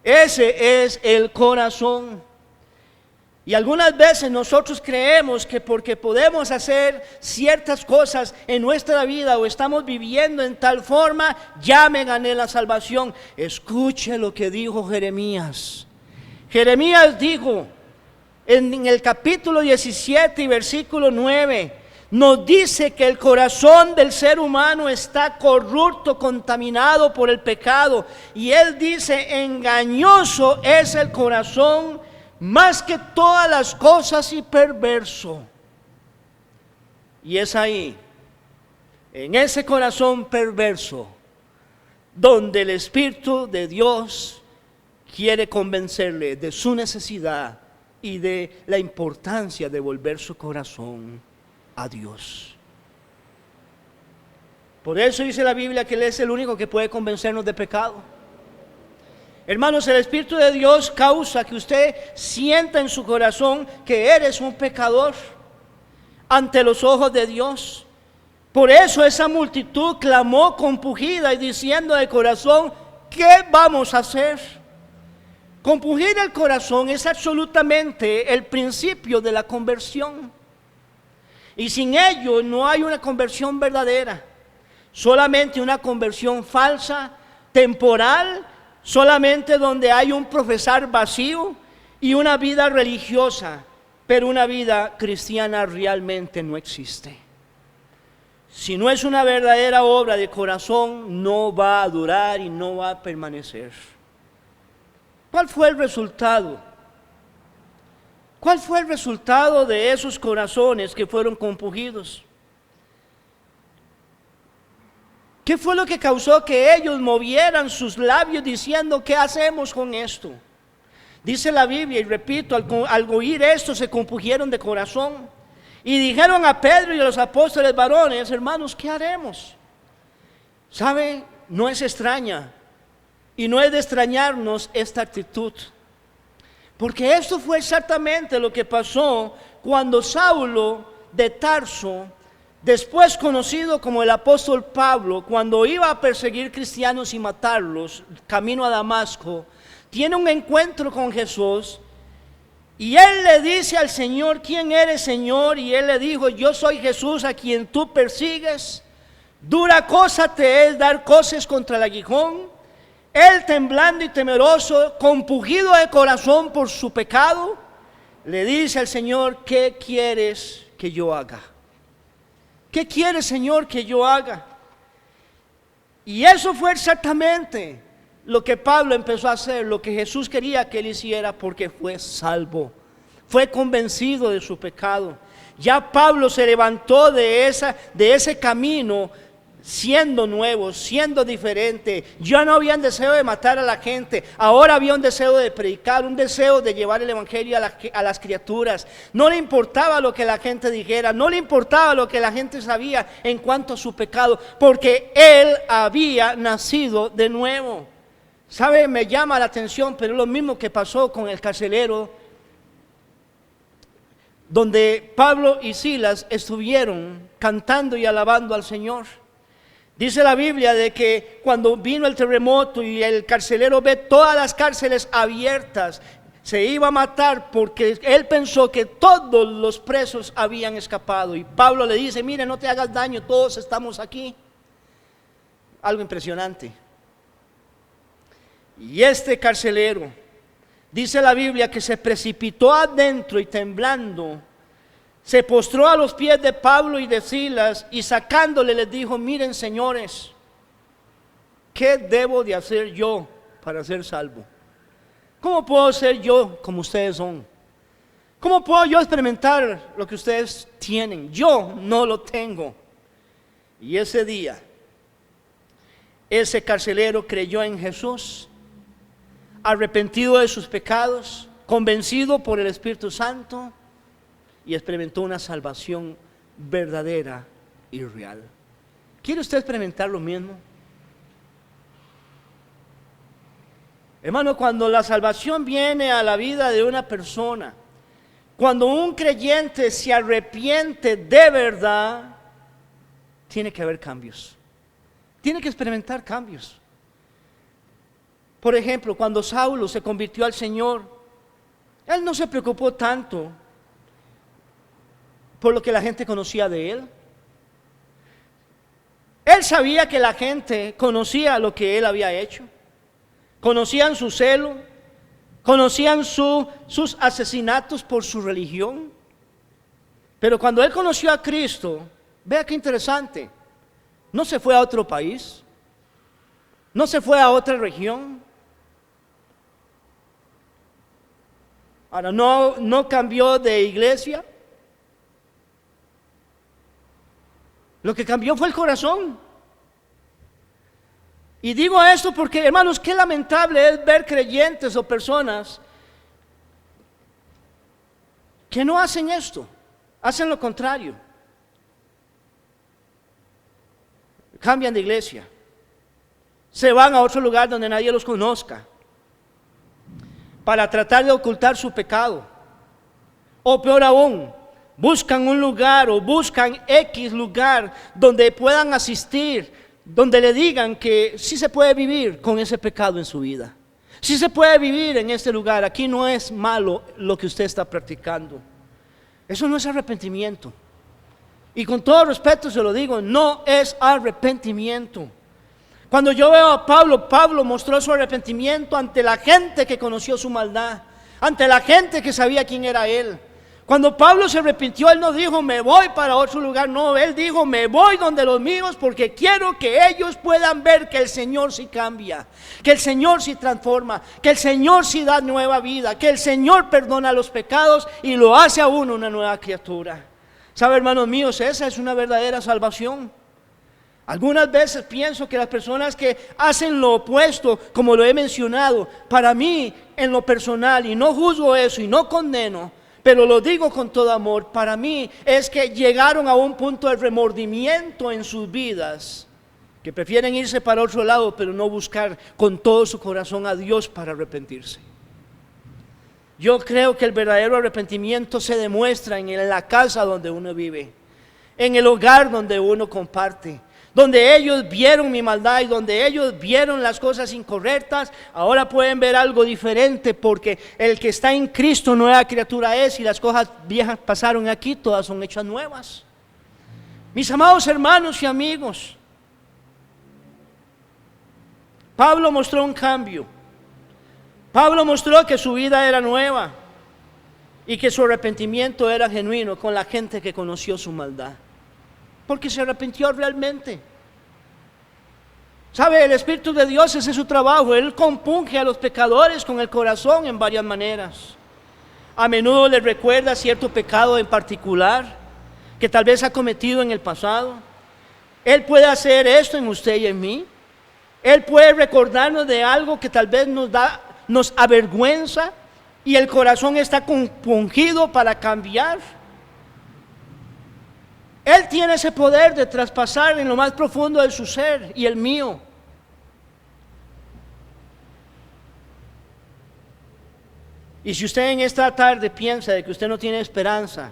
Ese es el corazón. Y algunas veces nosotros creemos que porque podemos hacer ciertas cosas en nuestra vida o estamos viviendo en tal forma, ya me gané la salvación. Escuche lo que dijo Jeremías. Jeremías dijo en el capítulo 17 y versículo 9, nos dice que el corazón del ser humano está corrupto, contaminado por el pecado. Y él dice: engañoso es el corazón más que todas las cosas y perverso. Y es ahí, en ese corazón perverso, donde el Espíritu de Dios quiere convencerle de su necesidad y de la importancia de volver su corazón a Dios. Por eso dice la Biblia que Él es el único que puede convencernos de pecado. Hermanos, el Espíritu de Dios causa que usted sienta en su corazón que eres un pecador ante los ojos de Dios. Por eso esa multitud clamó compungida y diciendo de corazón, ¿qué vamos a hacer? Compungir el corazón es absolutamente el principio de la conversión. Y sin ello no hay una conversión verdadera, solamente una conversión falsa, temporal, solamente donde hay un profesar vacío y una vida religiosa, pero una vida cristiana realmente no existe. Si no es una verdadera obra de corazón, no va a durar y no va a permanecer. ¿Cuál fue el resultado? ¿Cuál fue el resultado de esos corazones que fueron compungidos? ¿Qué fue lo que causó que ellos movieran sus labios diciendo, ¿qué hacemos con esto? Dice la Biblia, y repito, al oír esto se compungieron de corazón y dijeron a Pedro y a los apóstoles varones, hermanos, ¿qué haremos? ¿Sabe? No es extraña y no es de extrañarnos esta actitud, porque esto fue exactamente lo que pasó cuando Saulo de Tarso, después conocido como el apóstol Pablo, cuando iba a perseguir cristianos y matarlos, camino a Damasco, tiene un encuentro con Jesús y él le dice al Señor, ¿quién eres, Señor? Y él le dijo, yo soy Jesús a quien tú persigues. Dura cosa te es dar coces contra el aguijón. Él, temblando y temeroso, compungido de corazón por su pecado, le dice al Señor, ¿qué quieres que yo haga? ¿Qué quieres, Señor, que yo haga? Y eso fue exactamente lo que Pablo empezó a hacer, lo que Jesús quería que él hiciera, porque fue salvo, fue convencido de su pecado. Ya Pablo se levantó de ese camino siendo nuevo, siendo diferente. Ya no había un deseo de matar a la gente, ahora había un deseo de predicar, un deseo de llevar el evangelio a las criaturas. No le importaba lo que la gente dijera, no le importaba lo que la gente sabía en cuanto a su pecado, porque él había nacido de nuevo. ¿Sabe? Me llama la atención, pero es lo mismo que pasó con el carcelero, donde Pablo y Silas estuvieron cantando y alabando al Señor. Dice la Biblia de que cuando vino el terremoto y el carcelero ve todas las cárceles abiertas, se iba a matar porque él pensó que todos los presos habían escapado. Y Pablo le dice, mire, no te hagas daño, todos estamos aquí. Algo impresionante. Y este carcelero, dice la Biblia que se precipitó adentro y temblando, se postró a los pies de Pablo y de Silas y sacándole les dijo, miren señores, ¿qué debo de hacer yo para ser salvo? ¿Cómo puedo ser yo como ustedes son? ¿Cómo puedo yo experimentar lo que ustedes tienen? Yo no lo tengo. Y ese día, ese carcelero creyó en Jesús, arrepentido de sus pecados, convencido por el Espíritu Santo, y experimentó una salvación verdadera y real. ¿Quiere usted experimentar lo mismo? Hermano, cuando la salvación viene a la vida de una persona, cuando un creyente se arrepiente de verdad, tiene que haber cambios. Tiene que experimentar cambios. Por ejemplo, cuando Saulo se convirtió al Señor, él no se preocupó tanto por lo que la gente conocía de él. Él sabía que la gente conocía lo que él había hecho, conocían su celo, conocían sus asesinatos por su religión. Pero cuando él conoció a Cristo, vea qué interesante, no se fue a otro país, no se fue a otra región. Ahora, no cambió de iglesia. Lo que cambió fue el corazón. Y digo esto porque, hermanos, qué lamentable es ver creyentes o personas que no hacen esto, hacen lo contrario. Cambian de iglesia, se van a otro lugar donde nadie los conozca para tratar de ocultar su pecado. O peor aún, buscan un lugar o buscan X lugar donde puedan asistir, donde le digan que sí se puede vivir con ese pecado en su vida. Sí se puede vivir en este lugar, aquí no es malo lo que usted está practicando. Eso no es arrepentimiento. Y con todo respeto se lo digo, no es arrepentimiento. Cuando yo veo a Pablo, Pablo mostró su arrepentimiento ante la gente que conoció su maldad, ante la gente que sabía quién era él. Cuando Pablo se arrepintió, él no dijo me voy para otro lugar, no, él dijo me voy donde los míos porque quiero que ellos puedan ver que el Señor sí cambia, que el Señor sí transforma, que el Señor sí da nueva vida, que el Señor perdona los pecados y lo hace a uno una nueva criatura. ¿Sabe, hermanos míos? Esa es una verdadera salvación. Algunas veces pienso que las personas que hacen lo opuesto, como lo he mencionado, para mí en lo personal, y no juzgo eso y no condeno, pero lo digo con todo amor, para mí es que llegaron a un punto de remordimiento en sus vidas, que prefieren irse para otro lado, pero no buscar con todo su corazón a Dios para arrepentirse. Yo creo que el verdadero arrepentimiento se demuestra en la casa donde uno vive, en el hogar donde uno comparte, donde ellos vieron mi maldad y donde ellos vieron las cosas incorrectas, ahora pueden ver algo diferente, porque el que está en Cristo nueva criatura es, y las cosas viejas pasaron aquí, todas son hechas nuevas. Mis amados hermanos y amigos, Pablo mostró un cambio. Pablo mostró que su vida era nueva y que su arrepentimiento era genuino con la gente que conoció su maldad, porque se arrepintió realmente. ¿Sabe? El Espíritu de Dios, ese es su trabajo. Él compunge a los pecadores con el corazón en varias maneras. A menudo les recuerda cierto pecado en particular que tal vez ha cometido en el pasado. Él puede hacer esto en usted y en mí. Él puede recordarnos de algo que tal vez nos avergüenza y el corazón está compungido para cambiar. Él tiene ese poder de traspasar en lo más profundo de su ser y el mío. Y si usted en esta tarde piensa de que usted no tiene esperanza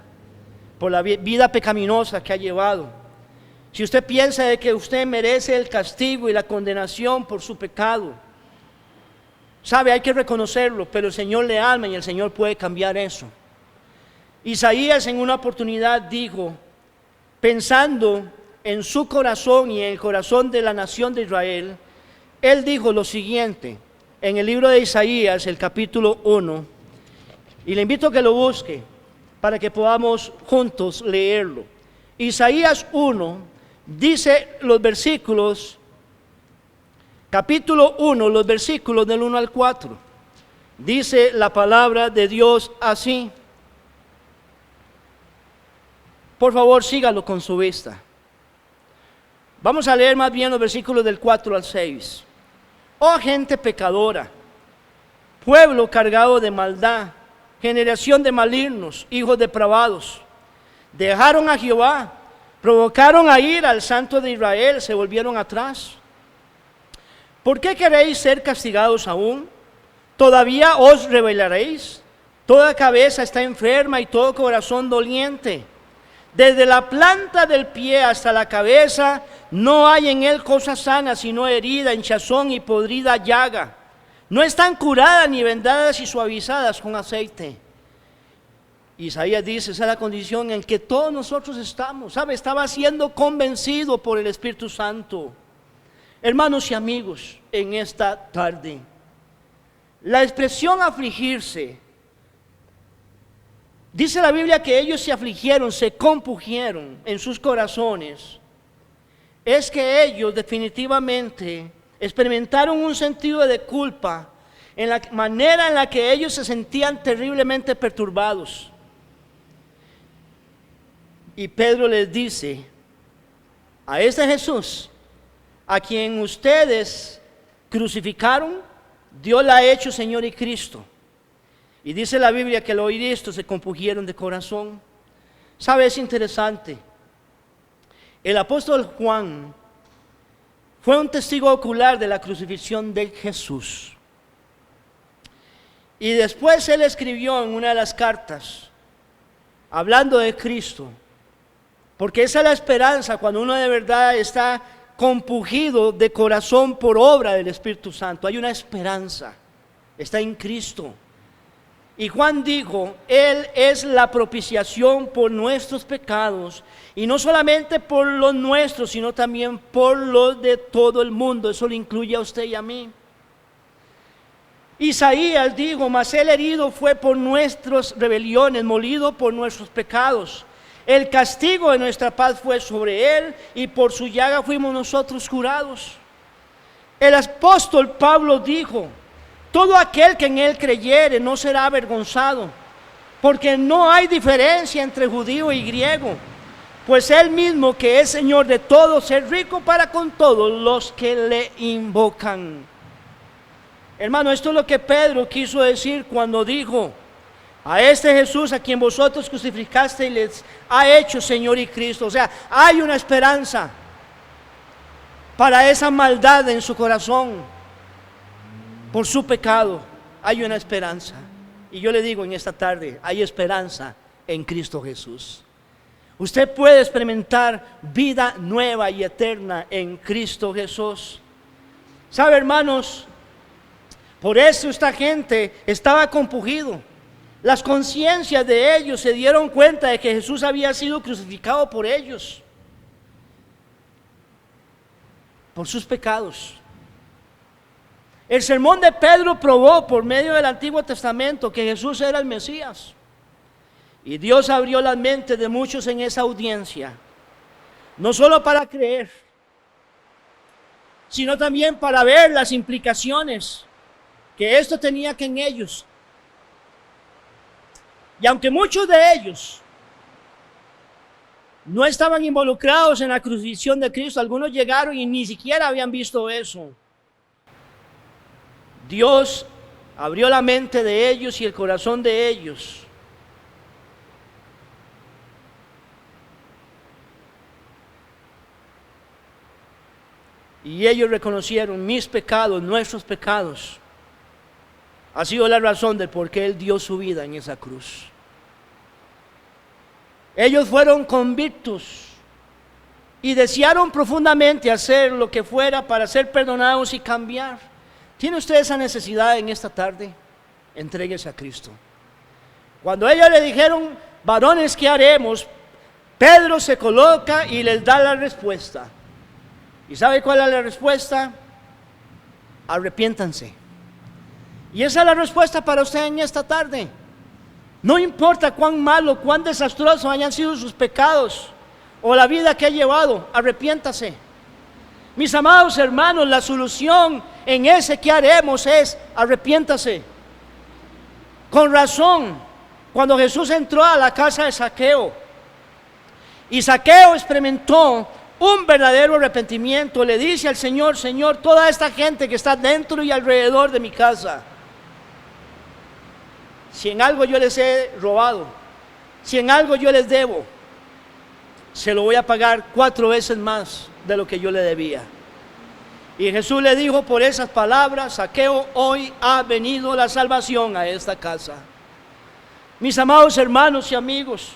por la vida pecaminosa que ha llevado, si usted piensa de que usted merece el castigo y la condenación por su pecado, sabe, hay que reconocerlo, pero el Señor le ama y el Señor puede cambiar eso. Isaías en una oportunidad dijo, pensando en su corazón y en el corazón de la nación de Israel, él dijo lo siguiente, en el libro de Isaías, el capítulo 1, y le invito a que lo busque para que podamos juntos leerlo. Isaías 1 dice los versículos, capítulo 1, los versículos del 1 al 4, dice la palabra de Dios así. Por favor, sígalo con su vista. Vamos a leer más bien los versículos del 4 al 6. Oh gente pecadora, pueblo cargado de maldad, generación de malignos, hijos depravados, dejaron a Jehová, provocaron a ira al Santo de Israel, se volvieron atrás. ¿Por qué queréis ser castigados aún? ¿Todavía os rebelaréis? Toda cabeza está enferma y todo corazón doliente. Desde la planta del pie hasta la cabeza no hay en él cosa sana, sino herida, hinchazón y podrida llaga. No están curadas ni vendadas y suavizadas con aceite. Isaías dice, esa es la condición en que todos nosotros estamos. ¿Sabe? Estaba siendo convencido por el Espíritu Santo. Hermanos y amigos, en esta tarde, la expresión afligirse, dice la Biblia que ellos se afligieron, se compungieron en sus corazones. Es que ellos definitivamente experimentaron un sentido de culpa en la manera en la que ellos se sentían terriblemente perturbados. Y Pedro les dice, a este Jesús, a quien ustedes crucificaron, Dios la ha hecho Señor y Cristo. Y dice la Biblia que al oír esto se compungieron de corazón. ¿Sabe? Es interesante. El apóstol Juan fue un testigo ocular de la crucifixión de Jesús. Y después él escribió en una de las cartas hablando de Cristo, porque esa es la esperanza cuando uno de verdad está compungido de corazón por obra del Espíritu Santo. Hay una esperanza, está en Cristo. Y Juan dijo, Él es la propiciación por nuestros pecados, y no solamente por los nuestros, sino también por los de todo el mundo. Eso le incluye a usted y a mí. Isaías dijo, mas Él herido fue por nuestras rebeliones, molido por nuestros pecados. El castigo de nuestra paz fue sobre Él, y por su llaga fuimos nosotros curados. El apóstol Pablo dijo, todo aquel que en Él creyere no será avergonzado, porque no hay diferencia entre judío y griego, pues Él mismo que es Señor de todos, es rico para con todos los que le invocan. Hermano, esto es lo que Pedro quiso decir cuando dijo, a este Jesús a quien vosotros crucificaste y les ha hecho Señor y Cristo. O sea, hay una esperanza para esa maldad en su corazón. Por su pecado hay una esperanza. Y yo le digo en esta tarde, hay esperanza en Cristo Jesús. Usted puede experimentar vida nueva y eterna en Cristo Jesús. ¿Sabe, hermanos? Por eso esta gente estaba compungido. Las conciencias de ellos se dieron cuenta de que Jesús había sido crucificado por ellos, por sus pecados. El sermón de Pedro probó por medio del Antiguo Testamento que Jesús era el Mesías. Y Dios abrió las mentes de muchos en esa audiencia, no solo para creer, sino también para ver las implicaciones que esto tenía que en ellos. Y aunque muchos de ellos no estaban involucrados en la crucifixión de Cristo, algunos llegaron y ni siquiera habían visto eso. Dios abrió la mente de ellos y el corazón de ellos. Y ellos reconocieron mis pecados, nuestros pecados. Ha sido la razón de por qué Él dio su vida en esa cruz. Ellos fueron convictos y desearon profundamente hacer lo que fuera para ser perdonados y cambiar. ¿Tiene usted esa necesidad en esta tarde? Entréguese a Cristo. Cuando ellos le dijeron, varones, ¿qué haremos? Pedro se coloca y les da la respuesta. ¿Y sabe cuál es la respuesta? Arrepiéntanse. Y esa es la respuesta para usted en esta tarde. No importa cuán malo, cuán desastroso hayan sido sus pecados o la vida que ha llevado, arrepiéntase. Mis amados hermanos, la solución en ese que haremos es arrepiéntase. Con razón, cuando Jesús entró a la casa de Zaqueo y Zaqueo experimentó un verdadero arrepentimiento, le dice al Señor, Señor, toda esta gente que está dentro y alrededor de mi casa, si en algo yo les he robado, si en algo yo les debo, se lo voy a pagar 4 veces más de lo que yo le debía. Y Jesús le dijo por esas palabras, Zaqueo, hoy ha venido la salvación a esta casa. Mis amados hermanos y amigos,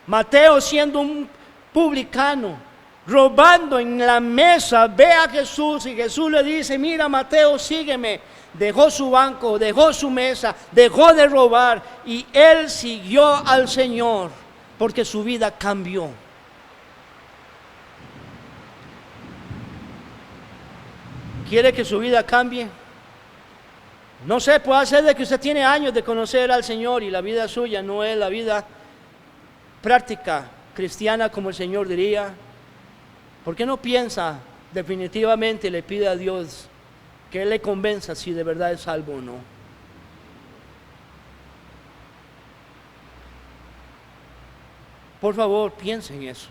Mateo, siendo un publicano, robando en la mesa, ve a Jesús y Jesús le dice, mira Mateo, sígueme. Dejó su banco, dejó su mesa, dejó de robar y él siguió al Señor porque su vida cambió. ¿Quiere que su vida cambie? No sé, puede ser de que usted tiene años de conocer al Señor y la vida suya no es la vida práctica cristiana como el Señor diría. ¿Por qué no piensa definitivamente y le pide a Dios que Él le convenza si de verdad es salvo o no? Por favor, piense en eso.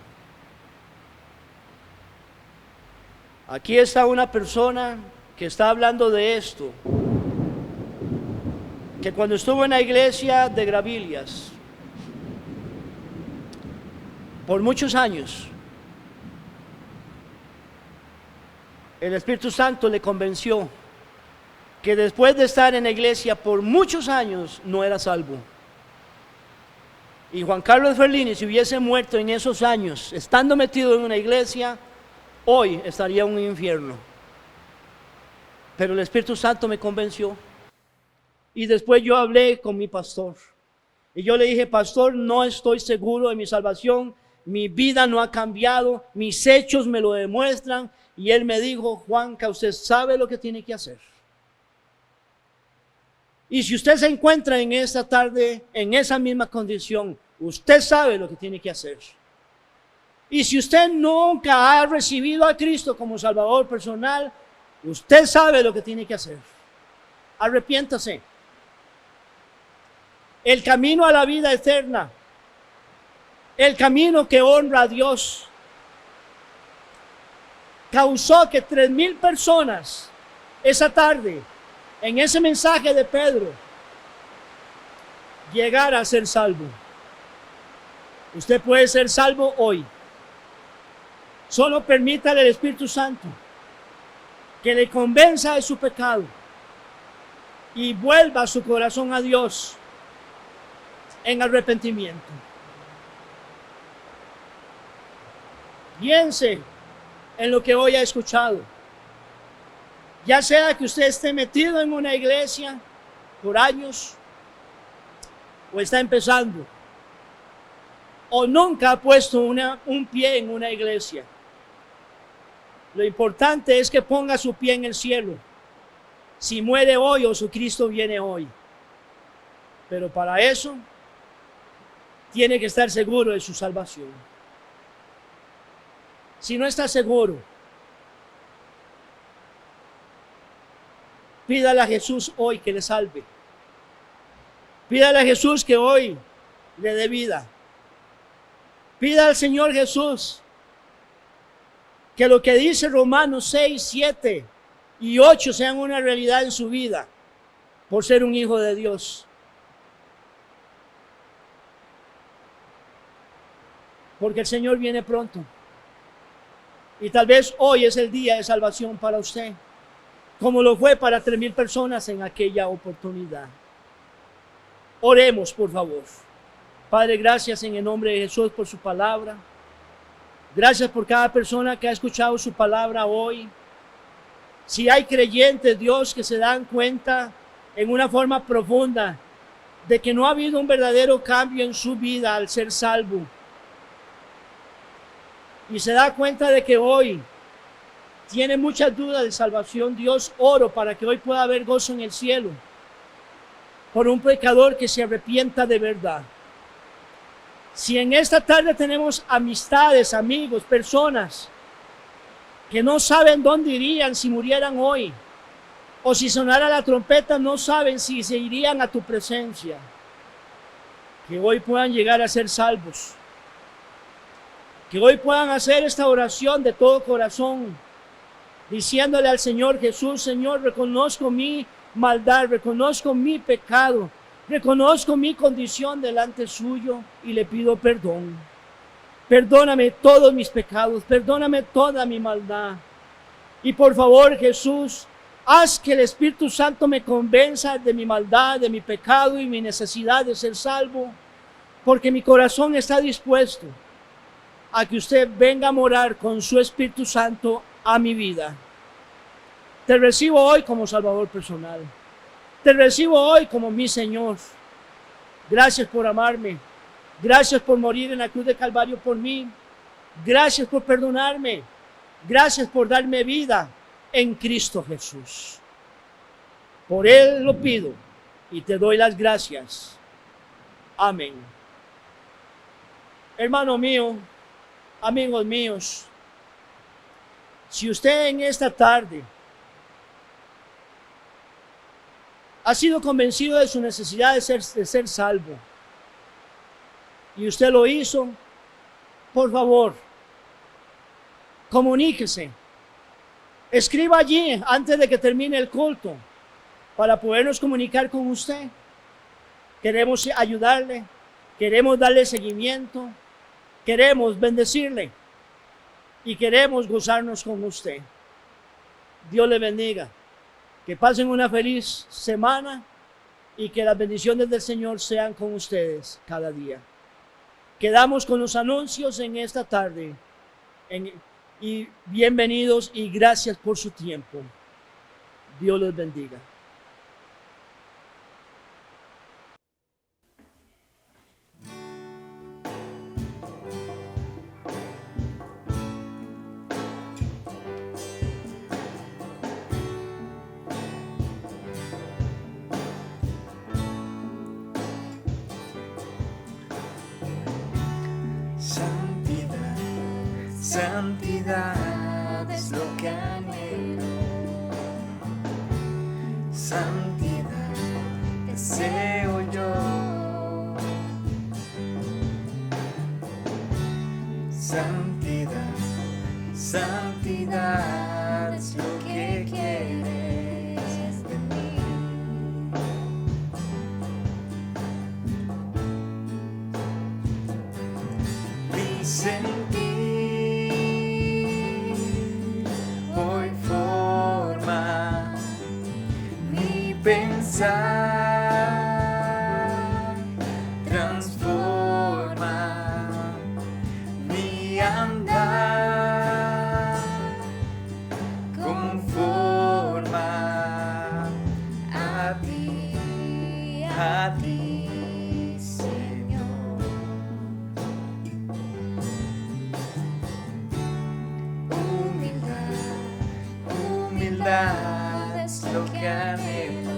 Aquí está una persona que está hablando de esto, que cuando estuvo en la iglesia de Gravillas, por muchos años, el Espíritu Santo le convenció que después de estar en la iglesia por muchos años no era salvo. Y Juan Carlos Ferlini, si hubiese muerto en esos años, estando metido en una iglesia, hoy estaría en un infierno. Pero el Espíritu Santo me convenció. Y después yo hablé con mi pastor. Y yo le dije, pastor, no estoy seguro de mi salvación. Mi vida no ha cambiado. Mis hechos me lo demuestran. Y él me dijo, Juanca, usted sabe lo que tiene que hacer. Y si usted se encuentra en esta tarde, en esa misma condición, usted sabe lo que tiene que hacer. Y si usted nunca ha recibido a Cristo como Salvador personal, usted sabe lo que tiene que hacer. Arrepiéntase. El camino a la vida eterna, el camino que honra a Dios, causó que 3,000 personas esa tarde, en ese mensaje de Pedro, llegara a ser salvo. Usted puede ser salvo hoy. Solo permítale al Espíritu Santo que le convenza de su pecado y vuelva su corazón a Dios en arrepentimiento. Piense en lo que hoy ha escuchado. Ya sea que usted esté metido en una iglesia por años, o está empezando, o nunca ha puesto un pie en una iglesia. Lo importante es que ponga su pie en el cielo. Si muere hoy o su Cristo viene hoy. Pero para eso, tiene que estar seguro de su salvación. Si no está seguro, pídale a Jesús hoy que le salve. Pídale a Jesús que hoy le dé vida. Pida al Señor Jesús que lo que dice Romanos 6, 7 y 8 sean una realidad en su vida por ser un hijo de Dios. Porque el Señor viene pronto. Y tal vez hoy es el día de salvación para usted, como lo fue para 3,000 personas en aquella oportunidad. Oremos, por favor. Padre, gracias en el nombre de Jesús por su palabra. Gracias por cada persona que ha escuchado su palabra hoy. Si hay creyentes, Dios, que se dan cuenta en una forma profunda de que no ha habido un verdadero cambio en su vida al ser salvo, y se da cuenta de que hoy tiene muchas dudas de salvación, Dios, oro para que hoy pueda haber gozo en el cielo por un pecador que se arrepienta de verdad. Si en esta tarde tenemos amistades, amigos, personas que no saben dónde irían si murieran hoy, o si sonara la trompeta no saben si se irían a tu presencia, que hoy puedan llegar a ser salvos, que hoy puedan hacer esta oración de todo corazón, diciéndole al Señor Jesús: Señor, reconozco mi maldad, reconozco mi pecado, reconozco mi condición delante suyo y le pido perdón. Perdóname todos mis pecados, perdóname toda mi maldad. Y por favor, Jesús, haz que el Espíritu Santo me convenza de mi maldad, de mi pecado y mi necesidad de ser salvo, porque mi corazón está dispuesto a que usted venga a morar con su Espíritu Santo a mi vida. Te recibo hoy como Salvador personal. Te recibo hoy como mi Señor. Gracias por amarme. Gracias por morir en la cruz de Calvario por mí. Gracias por perdonarme. Gracias por darme vida en Cristo Jesús. Por Él lo pido y te doy las gracias. Amén. Hermano mío, amigos míos, si usted en esta tarde ha sido convencido de su necesidad de ser salvo, y usted lo hizo, por favor, comuníquese. Escriba allí antes de que termine el culto para podernos comunicar con usted. Queremos ayudarle, queremos darle seguimiento, queremos bendecirle y queremos gozarnos con usted. Dios le bendiga. Que pasen una feliz semana y que las bendiciones del Señor sean con ustedes cada día. Quedamos con los anuncios en esta tarde. Y bienvenidos y gracias por su tiempo. Dios les bendiga. Santidad, santidad es lo que anhelo. Santidad deseo yo. Santidad, santidad es lo que quieres de mí. Mi sentir hoy forma mi pensar, transforma mi andar, conforma a ti, Señor. Humildad, humildad es lo que anhelo.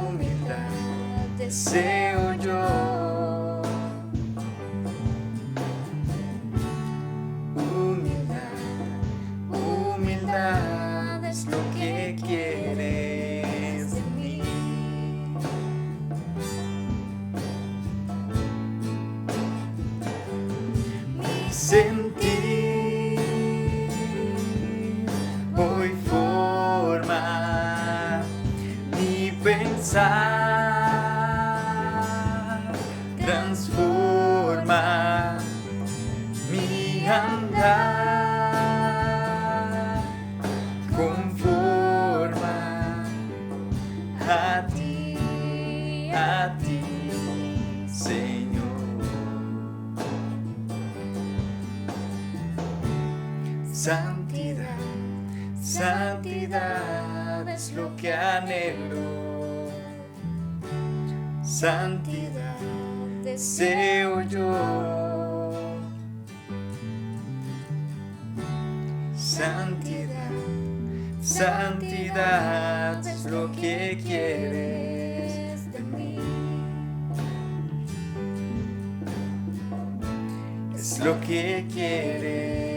Humildad deseo yo. Humildad, humildad es lo que quieres de mí. Mi sentir hoy forma mi pensar, transforma mi andar, conforma a ti, Señor. Santidad, santidad es lo que anhelo. Santidad deseo yo. Santidad, santidad es lo que quieres de mí. Es lo que quieres.